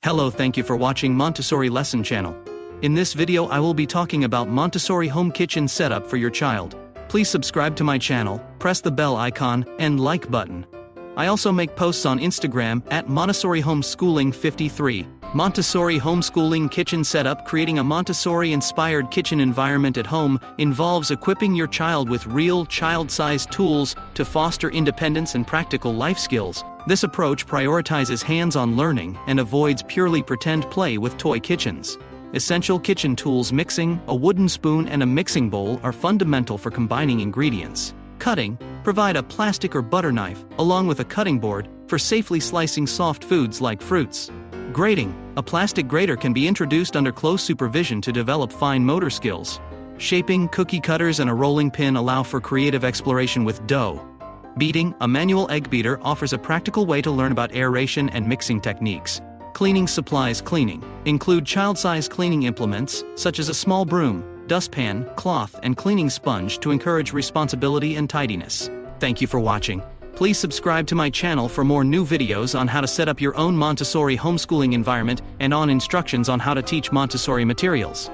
Hello, thank you for watching Montessori lesson channel. In this video I will be talking about Montessori home kitchen setup for your child. Please subscribe to my channel, press the bell icon, and like button. I also make posts on Instagram at Montessori Homeschooling 53. Montessori homeschooling kitchen setup. Creating a Montessori-inspired kitchen environment at home involves equipping your child with real child-sized tools to foster independence and practical life skills. This approach prioritizes hands-on learning and avoids purely pretend play with toy kitchens. Essential kitchen tools: mixing, a wooden spoon and a mixing bowl are fundamental for combining ingredients. Cutting, provide a plastic or butter knife, along with a cutting board, for safely slicing soft foods like fruits. Grating, a plastic grater can be introduced under close supervision to develop fine motor skills. Shaping, cookie cutters and a rolling pin allow for creative exploration with dough. Beating, a manual egg beater offers a practical way to learn about aeration and mixing techniques. Cleaning supplies. Cleaning include child-sized cleaning implements, such as a small broom, dustpan, cloth, and cleaning sponge to encourage responsibility and tidiness. Thank you for watching. Please subscribe to my channel for more new videos on how to set up your own Montessori homeschooling environment and on instructions on how to teach Montessori materials.